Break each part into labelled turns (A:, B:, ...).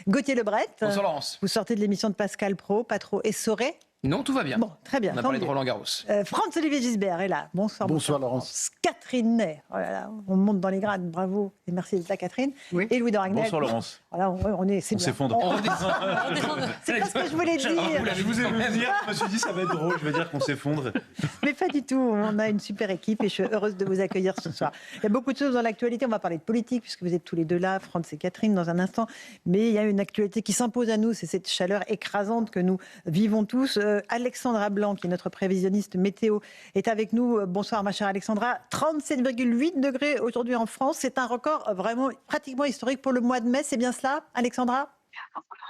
A: Gauthier Lebret.
B: Bonsoir Laurence.
A: Vous sortez de l'émission de Pascal Praud, pas trop essoré?
B: Non, tout va bien.
A: Bon, très bien.
B: On a parlé de Roland Garros.
A: Franz-Olivier Gisbert est là. Bonsoir.
C: Bonsoir Laurence.
A: Catherine Ney. Oh là là, on monte dans les grades, bravo. Et merci d'être là, Catherine.
D: Oui.
A: Et Louis de Ragnel.
C: Bonsoir Laurence.
A: Voilà, on
C: s'effondre.
A: C'est pas ce que je voulais dire.
C: Je vous ai vu dire, je me suis dit ça va être drôle, je vais dire qu'on s'effondre.
A: Mais pas du tout, on a une super équipe et je suis heureuse de vous accueillir ce soir. Il y a beaucoup de choses dans l'actualité, on va parler de politique puisque vous êtes tous les deux là, Franz et Catherine dans un instant, mais il y a une actualité qui s'impose à nous, c'est cette chaleur écrasante que nous vivons tous. Alexandra Blanc, qui est notre prévisionniste météo, est avec nous. Bonsoir ma chère Alexandra. 37,8 degrés aujourd'hui en France, c'est un record vraiment pratiquement historique pour le mois de mai, c'est bien cela Alexandra ?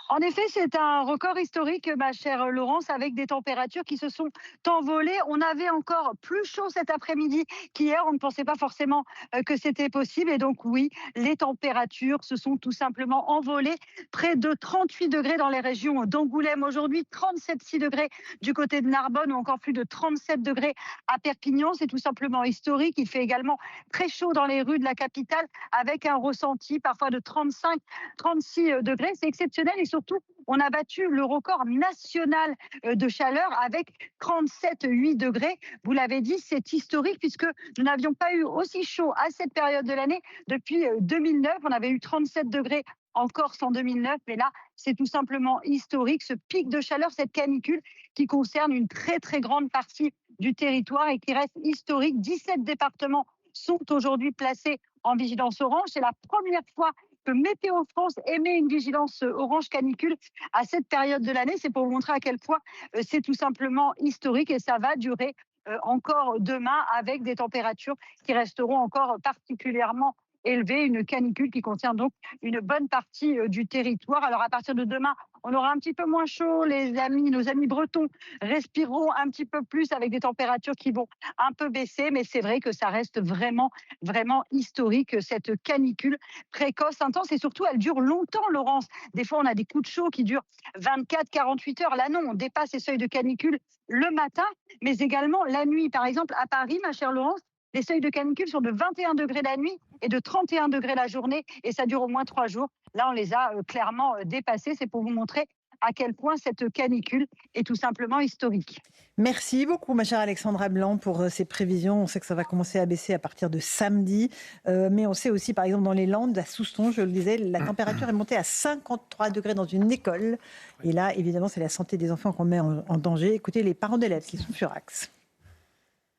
D: En effet, c'est un record historique, ma chère Laurence, avec des températures qui se sont envolées. On avait encore plus chaud cet après-midi qu'hier. On ne pensait pas forcément que c'était possible. Et donc, oui, les températures se sont tout simplement envolées. Près de 38 degrés dans les régions d'Angoulême aujourd'hui, 37,6 degrés du côté de Narbonne ou encore plus de 37 degrés à Perpignan. C'est tout simplement historique. Il fait également très chaud dans les rues de la capitale avec un ressenti parfois de 35, 36 degrés. C'est exceptionnel et surtout, on a battu le record national de chaleur avec 37,8 degrés. Vous l'avez dit, c'est historique puisque nous n'avions pas eu aussi chaud à cette période de l'année depuis 2009. On avait eu 37 degrés en Corse en 2009, mais là, c'est tout simplement historique. Ce pic de chaleur, cette canicule qui concerne une très, très grande partie du territoire et qui reste historique. 17 départements sont aujourd'hui placés en vigilance orange. C'est la première fois que Météo France émet une vigilance orange canicule à cette période de l'année. C'est pour vous montrer à quel point c'est tout simplement historique et ça va durer encore demain avec des températures qui resteront encore particulièrement élevées. Une canicule qui concerne donc une bonne partie du territoire. Alors à partir de demain, on aura un petit peu moins chaud. Nos amis bretons respireront un petit peu plus avec des températures qui vont un peu baisser. Mais c'est vrai que ça reste vraiment, vraiment historique, cette canicule précoce, intense. Et surtout, elle dure longtemps, Laurence. Des fois, on a des coups de chaud qui durent 24, 48 heures. Là, non, on dépasse les seuils de canicule le matin, mais également la nuit. Par exemple, à Paris, ma chère Laurence, les seuils de canicule sont de 21 degrés la nuit et de 31 degrés la journée. Et ça dure au moins 3 jours. Là, on les a clairement dépassés. C'est pour vous montrer à quel point cette canicule est tout simplement historique.
A: Merci beaucoup, ma chère Alexandra Blanc, pour ces prévisions. On sait que ça va commencer à baisser à partir de samedi. Mais on sait aussi, par exemple, dans les Landes, à Souston, je le disais, la température est montée à 53 degrés dans une école. Et là, évidemment, c'est la santé des enfants qu'on met en danger. Écoutez les parents d'élèves qui sont furax.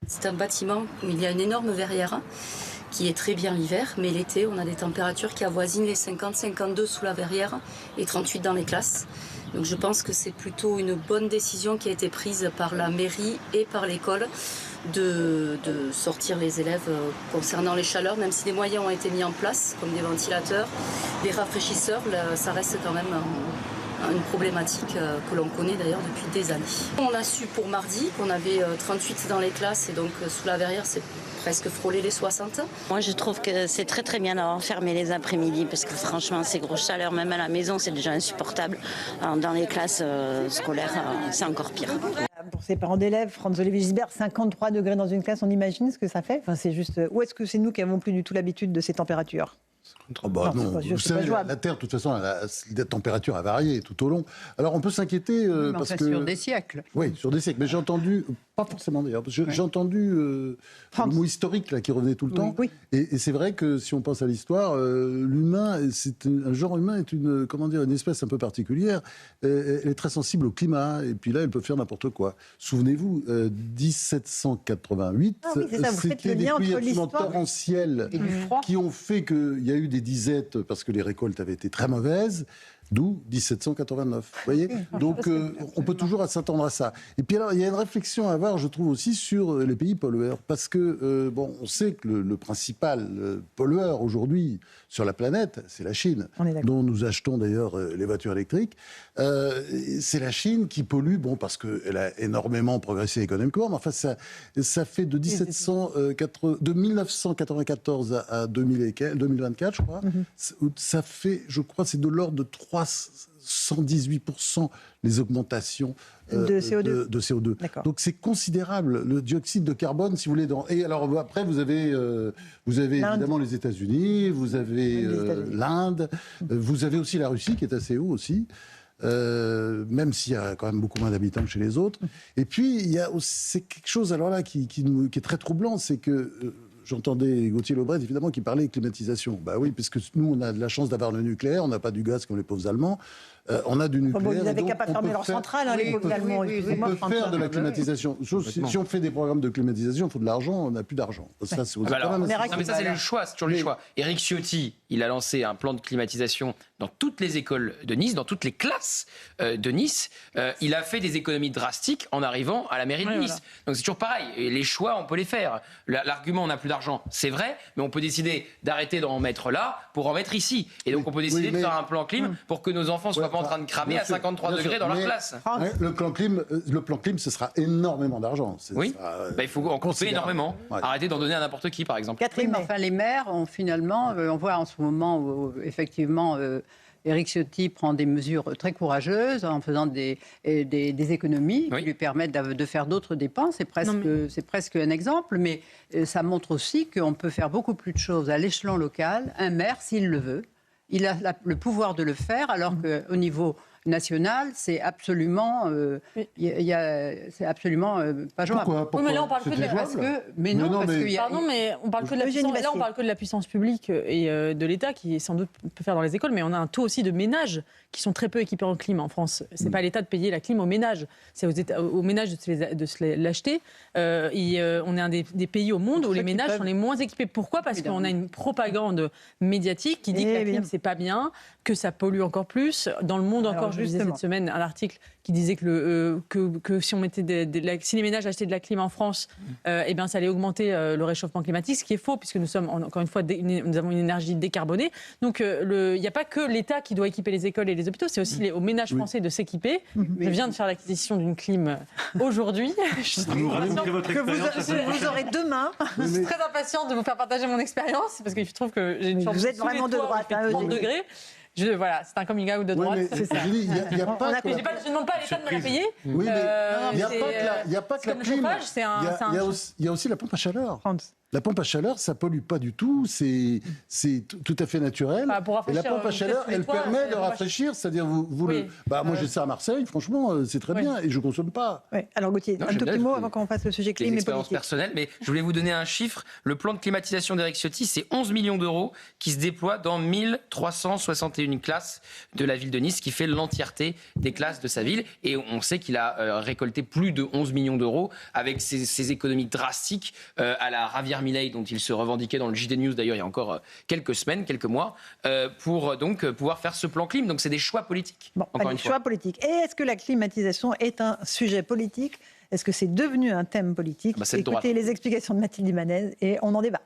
E: C'est un bâtiment où il y a une énorme verrière qui est très bien l'hiver, mais l'été, on a des températures qui avoisinent les 50, 52 sous la verrière et 38 dans les classes. Donc je pense que c'est plutôt une bonne décision qui a été prise par la mairie et par l'école de sortir les élèves concernant les chaleurs, même si des moyens ont été mis en place, comme des ventilateurs, des rafraîchisseurs, ça reste quand même une problématique que l'on connaît d'ailleurs depuis des années. On a su pour mardi qu'on avait 38 dans les classes et donc sous la verrière c'est presque frôler les 60.
F: Moi je trouve que c'est très très bien d'avoir fermé les après-midi parce que franchement ces grosses chaleurs même à la maison c'est déjà insupportable. Dans les classes scolaires c'est encore pire.
A: Pour ces parents d'élèves, Franz-Olivier Gisbert, 53 degrés dans une classe, on imagine ce que ça fait. Enfin, c'est juste... Ou est-ce que c'est nous qui n'avons plus du tout l'habitude de ces températures ?
C: Oh bah non, vous savez, la Terre, de toute façon, la température a varié tout au long. Alors, on peut s'inquiéter parce que...
G: Sur des siècles.
C: Oui, sur des siècles. Mais j'ai entendu, pas forcément d'ailleurs, j'ai entendu le mot historique là, qui revenait tout le temps.
A: Oui.
C: Et c'est vrai que si on pense à l'histoire, l'humain, un genre humain est une espèce un peu particulière. Elle est très sensible au climat. Et puis là, elle peut faire n'importe quoi. Souvenez-vous, 1788, c'était des pluies absolument torrentielles qui ont fait qu'il y a eu des disettes parce que les récoltes avaient été très mauvaises, d'où 1789. Vous voyez ? Donc on peut toujours s'attendre à ça. Et puis alors, il y a une réflexion à avoir, je trouve aussi, sur les pays pollueurs. Parce que, on sait que le principal pollueur aujourd'hui sur la planète, c'est la Chine, dont nous achetons d'ailleurs les voitures électriques. C'est la Chine qui pollue, parce qu'elle a énormément progressé économiquement, mais enfin, ça fait de 1994 à 2024, 2024, je crois. Ça fait, je crois, c'est de l'ordre de 318% les augmentations
A: de CO2.
C: De CO2. Donc c'est considérable, le dioxyde de carbone, si vous voulez. Et alors après, vous avez évidemment les États-Unis, vous avez l'Inde, vous avez aussi la Russie qui est assez haut aussi. Même s'il y a quand même beaucoup moins d'habitants que chez les autres. Et puis, c'est quelque chose alors là qui est très troublant, c'est que j'entendais Gauthier Lebret, évidemment, qui parlait de climatisation. Bah oui, puisque nous, on a de la chance d'avoir le nucléaire, on n'a pas du gaz comme les pauvres Allemands. On a du nucléaire.
A: Bon, ils n'avaient qu'à pas fermer leur centrale, les pauvres Allemands.
C: On peut faire de la climatisation. Si on fait des programmes de climatisation, il faut de l'argent, on n'a plus d'argent. Ça, c'est
B: mais ça, c'est le choix, c'est toujours le choix. Éric Ciotti, il a lancé un plan de climatisation dans toutes les écoles de Nice, dans toutes les classes de Nice. Il a fait des économies drastiques en arrivant à la mairie de Nice. Donc c'est toujours pareil. Et les choix, on peut les faire. L'argument, on n'a plus d'argent, c'est vrai, mais on peut décider d'arrêter d'en mettre là pour en mettre ici. Et donc on peut décider de faire un plan clim pour que nos enfants soient pas en train de cramer à 53 degrés dans leur classe.
C: Le plan clim, ce sera énormément d'argent.
B: Oui, il faut en couper énormément. Arrêter d'en donner à n'importe qui, par exemple.
G: Catherine, enfin, les maires ont finalement, on voit en ce moment où effectivement Éric Ciotti prend des mesures très courageuses en faisant des économies qui lui permettent de faire d'autres dépenses. C'est presque un exemple, mais ça montre aussi qu'on peut faire beaucoup plus de choses à l'échelon local. Un maire, s'il le veut, il a le pouvoir de le faire, alors qu'au niveau national, c'est absolument, c'est absolument pas jouable.
C: Pourquoi
H: mais là on parle que de la on parle que de la puissance. Là on parle que de la puissance publique et de l'État qui sans doute peut faire dans les écoles, mais on a un taux aussi de ménages qui sont très peu équipés en clim en France. C'est pas à l'État de payer la clim aux ménages, c'est aux ménages de se l'acheter. On est un des pays au monde où les ménages sont les moins équipés. Pourquoi ? Parce qu'on a une propagande médiatique qui dit que la clim c'est pas bien, que ça pollue encore plus. Dans le monde encore, je lisais cette semaine un article qui disait que si on mettait si les ménages achetaient de la clim en France, eh bien ça allait augmenter le réchauffement climatique, ce qui est faux puisque nous sommes encore une fois nous avons une énergie décarbonée. Donc il n'y a pas que l'État qui doit équiper les écoles et les hôpitaux, c'est aussi aux ménages français de s'équiper. Je viens de faire l'acquisition d'une clim aujourd'hui.
A: Vous aurez demain.
H: Je suis très impatiente de vous faire partager mon expérience parce que je trouve que j'ai une chance.
A: Vous êtes vraiment de droite,
H: 30 degrés. Voilà, c'est un coming out de droite.
C: C'est ça. Je ne demande
H: pas à l'État de me la payer.
C: Oui, mais il n'y a pas que la clim. Il y a aussi la pompe à chaleur. La pompe à chaleur, ça ne pollue pas du tout, c'est tout à fait naturel. Et la pompe à chaleur, elle permet de rafraîchir, c'est-à-dire moi j'ai ça à Marseille, franchement, c'est très bien, et je ne consomme pas.
A: Alors Gauthier, un tout petit mot avant qu'on passe au sujet clim et politique.
B: Expérience personnelle, mais je voulais vous donner un chiffre. Le plan de climatisation d'Éric Ciotti, c'est 11 millions d'euros qui se déploient dans 1361 classes de la ville de Nice, qui fait l'entièreté des classes de sa ville. Et on sait qu'il a récolté plus de 11 millions d'euros avec ses économies drastiques à la Ravière Milei, dont il se revendiquait dans le JT News d'ailleurs il y a encore quelques semaines, quelques mois, pour donc pouvoir faire ce plan clim. Donc c'est des choix politiques.
A: Choix politiques. Et est-ce que la climatisation est un sujet politique ? Est-ce que c'est devenu un thème politique ? Écoutez les explications de Mathilde Ibanez et on en débat.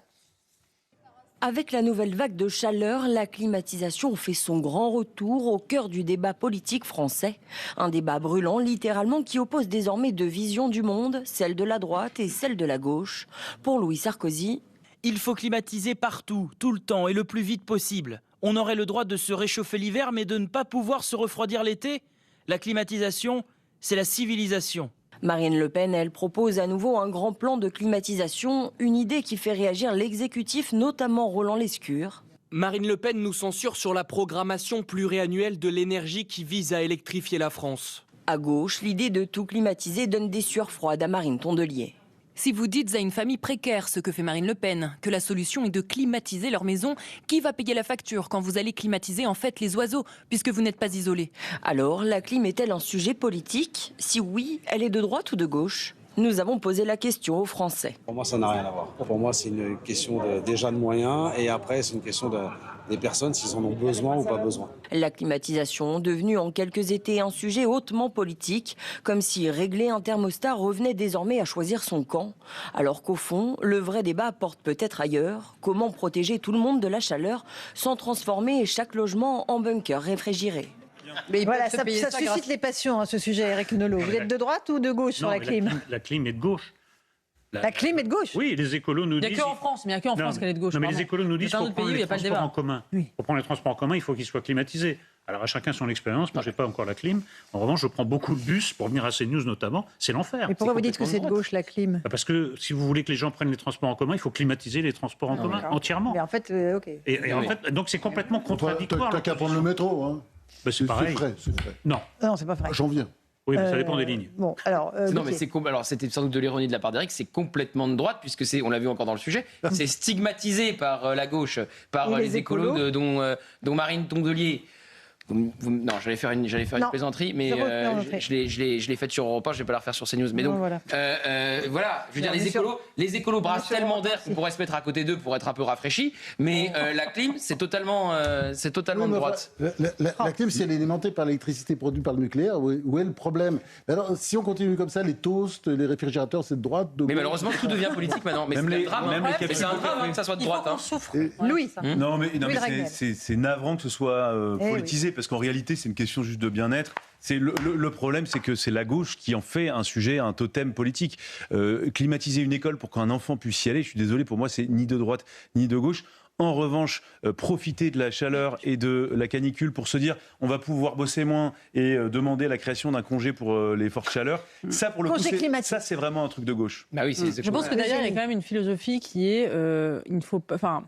I: Avec la nouvelle vague de chaleur, la climatisation fait son grand retour au cœur du débat politique français. Un débat brûlant, littéralement, qui oppose désormais deux visions du monde, celle de la droite et celle de la gauche. Pour Louis Sarkozy,
J: il faut climatiser partout, tout le temps et le plus vite possible. On aurait le droit de se réchauffer l'hiver, mais de ne pas pouvoir se refroidir l'été. La climatisation, c'est la civilisation.
I: Marine Le Pen, elle propose à nouveau un grand plan de climatisation, une idée qui fait réagir l'exécutif, notamment Roland Lescure.
K: Marine Le Pen nous censure sur la programmation pluriannuelle de l'énergie qui vise à électrifier la France.
I: À gauche, l'idée de tout climatiser donne des sueurs froides à Marine Tondelier.
L: Si vous dites à une famille précaire ce que fait Marine Le Pen, que la solution est de climatiser leur maison, qui va payer la facture quand vous allez climatiser en fait les oiseaux, puisque vous n'êtes pas isolés ?
I: Alors, la clim est-elle un sujet politique ? Si oui, elle est de droite ou de gauche ? Nous avons posé la question aux Français.
M: Pour moi, ça n'a rien à voir. Pour moi, c'est une question déjà de moyens et après, c'est une question des personnes, s'ils en ont besoin ou pas besoin.
I: La climatisation, devenue en quelques étés un sujet hautement politique, comme si régler un thermostat revenait désormais à choisir son camp. Alors qu'au fond, le vrai débat porte peut-être ailleurs. Comment protéger tout le monde de la chaleur sans transformer chaque logement en bunker réfrigéré ?
A: Mais voilà, ça suscite les passions, ce sujet, Éric Nolot. Vous êtes de droite ou de gauche sur la clim ?
N: La clim est de gauche.
A: La clim est de gauche.
N: Oui, les écolos nous disent...
H: Il n'y a qu'en France, mais il n'y a qu'en France qu'elle est de gauche.
N: Non, mais les écolos nous disent
H: pour
N: pour prendre les transports en commun. Pour prendre les transports en commun, il faut qu'ils soient climatisés. Alors à chacun son expérience, moi je n'ai pas encore la clim. En revanche, je prends beaucoup de bus pour venir à CNews notamment, c'est l'enfer.
A: Mais pourquoi vous dites que c'est de gauche la clim?
N: Parce que si vous voulez que les gens prennent les transports en commun, il faut climatiser les transports en commun entièrement.
A: Mais en fait, ok.
N: Et en fait, donc c'est complètement contradictoire.
C: T'as qu'à prendre le métro, hein.
N: C'est pareil.
C: C'est frais.
N: Non.
A: Non, c'est pas vrai.
C: J'en viens.
N: Oui, mais ça dépend des lignes.
A: Bon, alors,
B: non, mais alors c'était sans doute de l'ironie de la part d'Éric, c'est complètement de droite, puisque on l'a vu encore dans le sujet, c'est stigmatisé par la gauche, par les écolos dont Marine Tondelier. Non, j'allais faire une plaisanterie, mais je l'ai faite sur Europe 1, je ne vais pas la refaire sur CNews. Mais donc, voilà, je veux dire, les écolos brassent tellement d'air qu'on pourrait se mettre à côté d'eux pour être un peu rafraîchi, mais la clim, c'est totalement de droite.
C: La clim, si elle est alimentée par l'électricité produite par le nucléaire, où est le problème? Alors, si on continue comme ça, les toasts, les réfrigérateurs, c'est de droite.
B: Mais malheureusement, tout devient politique maintenant. Mais c'est un drame que ça soit de droite.
A: Louis.
O: Non, mais c'est navrant que ce soit politisé. Parce qu'en réalité, c'est une question juste de bien-être. Le problème, c'est que c'est la gauche qui en fait un sujet, un totem politique. Climatiser une école pour qu'un enfant puisse y aller, je suis désolé, pour moi, c'est ni de droite ni de gauche. En revanche, profiter de la chaleur et de la canicule pour se dire on va pouvoir bosser moins et demander la création d'un congé pour les fortes chaleurs, ça pour le coup, c'est vraiment un truc de gauche.
B: Bah oui,
H: je pense que d'ailleurs, il y a quand même une philosophie qui est il ne faut pas...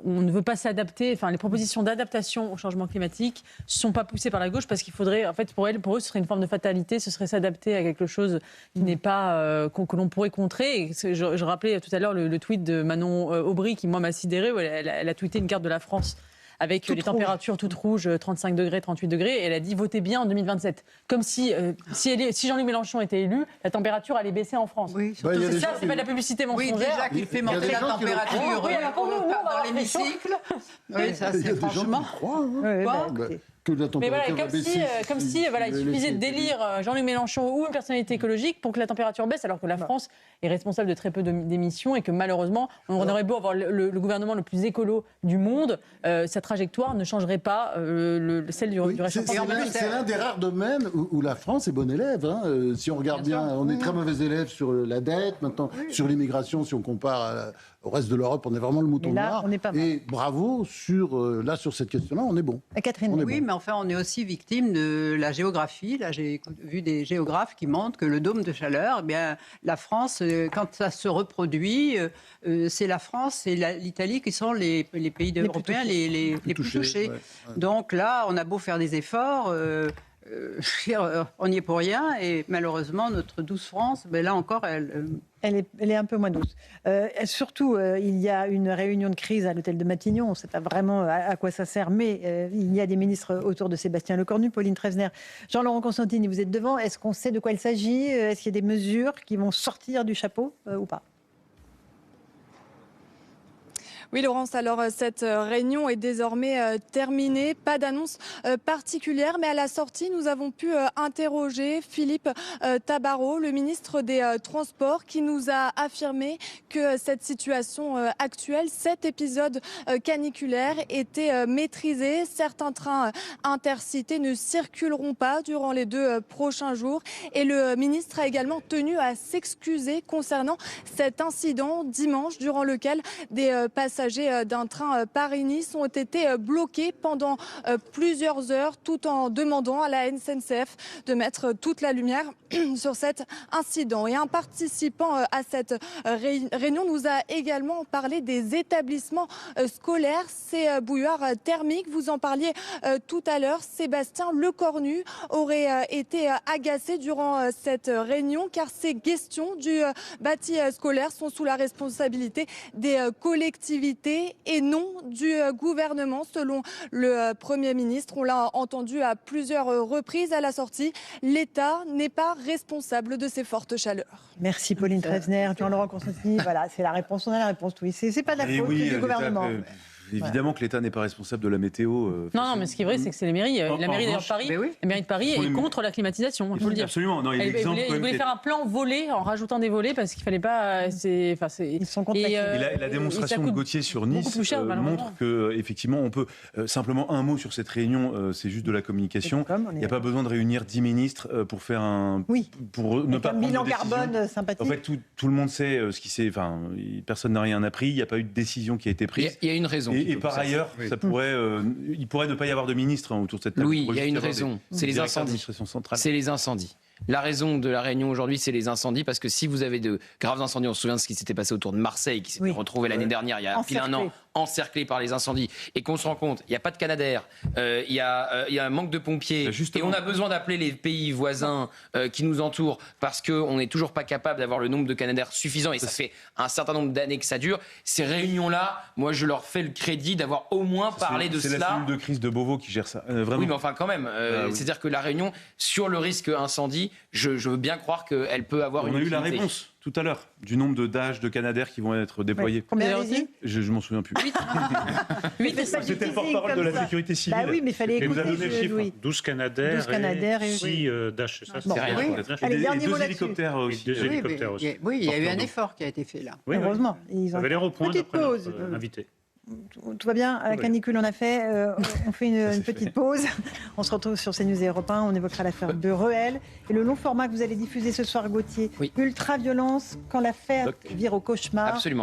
H: on ne veut pas s'adapter, les propositions d'adaptation au changement climatique ne sont pas poussées par la gauche parce qu'il faudrait, en fait, pour eux, ce serait une forme de fatalité, ce serait s'adapter à quelque chose qui n'est pas, que l'on pourrait contrer. Et je rappelais tout à l'heure le tweet de Manon Aubry qui, moi, m'a sidéré, où elle a tweeté une carte de la France avec les températures toutes rouges, 35 degrés, 38 degrés, et elle a dit votez bien en 2027. Comme si Jean-Luc Mélenchon était élu, la température allait baisser en France. Oui, c'est ça, c'est pas de la publicité mensongère.
G: Oui, déjà qu'il fait monter la température dans l'hémicycle. Oui, ça c'est franchement...
H: Mais voilà, comme si il suffisait de délire Jean-Luc Mélenchon ou une personnalité écologique pour que la température baisse, alors que la France est responsable de très peu d'émissions et que malheureusement, on aurait beau avoir le gouvernement le plus écolo du monde, sa trajectoire ne changerait pas celle du réchauffement climatique.
C: C'est l'un des rares domaines où la France est bonne élève. Hein. Si on regarde bien, on est très mauvais élève sur la dette, maintenant sur l'immigration, si on compare au reste de l'Europe, on est vraiment le mouton noir. Et bravo, sur cette question-là, on est bon.
A: Catherine,
G: oui, mais enfin, on est aussi victime de la géographie. Là, j'ai vu des géographes qui montrent que le dôme de chaleur, la France, quand ça se reproduit, c'est la France et l'Italie qui sont les pays européens les plus touchés. Ouais. Donc là, on a beau faire des efforts... on n'y est pour rien et malheureusement notre douce France, là encore,
A: elle est un peu moins douce. Surtout, il y a une réunion de crise à l'hôtel de Matignon. On ne sait pas vraiment à quoi ça sert, mais il y a des ministres autour de Sébastien Lecornu, Pauline Tresner, Jean-Laurent Constantini. Vous êtes devant. Est-ce qu'on sait de quoi il s'agit? Est-ce qu'il y a des mesures qui vont sortir du chapeau ou pas?
P: Oui, Laurence, alors cette réunion est désormais terminée. Pas d'annonce particulière, mais à la sortie, nous avons pu interroger Philippe Tabarot, le ministre des Transports, qui nous a affirmé que cette situation actuelle, cet épisode caniculaire, était maîtrisé. Certains trains intercités ne circuleront pas durant les 2 prochains jours. Et le ministre a également tenu à s'excuser concernant cet incident dimanche, durant lequel des passagers d'un train Paris-Nice ont été bloqués pendant plusieurs heures, tout en demandant à la SNCF de mettre toute la lumière sur cet incident. Et un participant à cette réunion nous a également parlé des établissements scolaires, ces bouilloires thermiques. Vous en parliez tout à l'heure. Sébastien Lecornu aurait été agacé durant cette réunion car ces questions du bâti scolaire sont sous la responsabilité des collectivités et non du gouvernement, selon le Premier ministre. On l'a entendu à plusieurs reprises à la sortie. L'État n'est pas responsable de ces fortes chaleurs.
A: Merci Pauline Tresner, Jean-Laurent Constantini. Voilà, c'est la réponse. On a la réponse. Oui, c'est pas de la faute du gouvernement.
O: évidemment que l'État n'est pas responsable de la météo.
H: Non, mais ce qui est vrai, c'est que c'est les mairies. La mairie de Paris, la mairie de Paris est contre la climatisation, il faut le dire.
O: Absolument. Non,
H: Elle voulait faire un plan volé en rajoutant des volets parce qu'il fallait pas. Ils
A: sont contre
O: la démonstration de Gauthier sur Nice montre que effectivement on peut simplement un mot sur cette réunion, c'est juste de la communication. Il n'y a pas besoin de réunir 10 ministres pour faire pour ne pas prendre de décision.
A: Un bilan carbone sympathique.
O: En fait, tout le monde sait ce qui s'est. Enfin, personne n'a rien appris. Il n'y a pas eu de décision qui a été prise.
B: Il y a une raison.
O: Et par ailleurs, ça pourrait, il pourrait ne pas y avoir de ministre autour de cette table.
B: Oui, il y a une raison. C'est les incendies. C'est les incendies. La raison de la réunion aujourd'hui, c'est les incendies, parce que si vous avez de graves incendies, on se souvient de ce qui s'était passé autour de Marseille, qui s'était retrouvé l'année dernière, il y a pile un an, encerclé par les incendies, et qu'on se rend compte, il n'y a pas de Canadair, il y a un manque de pompiers, et on a besoin d'appeler les pays voisins qui nous entourent, parce qu'on n'est toujours pas capable d'avoir le nombre de Canadair suffisant, et ça fait un certain nombre d'années que ça dure. Ces réunions-là, moi je leur fais le crédit d'avoir au moins parlé de cela.
O: C'est la cellule de crise de Beauvau qui gère ça, vraiment.
B: Oui, mais enfin quand même, c'est-à-dire que la réunion sur le risque incendie, je veux bien croire qu'elle peut avoir une utilité.
O: On a eu la réponse tout à l'heure du nombre d'âges de Canadair qui vont être déployés.
A: Combien avez-vous ?
O: Je m'en souviens plus.
A: 8.
O: C'était le porte-parole de la sécurité civile.
A: Bah oui, mais il fallait écouter.
N: Vous avez donné le chiffre, 12 Canadair et 6 Dash.
O: C'est rien.
A: Allez,
O: et 2 hélicoptères aussi.
G: Oui, il y a eu un effort qui a été fait là.
A: Heureusement.
N: Ça va les reprendre après notre invité.
A: Tout va bien, à la canicule on a fait, on fait une petite pause, on se retrouve sur CNews et Europe 1, on évoquera l'affaire de Rehel et le long format que vous allez diffuser ce soir Gauthier, ultra-violence, quand l'affaire vire au cauchemar.
B: Absolument.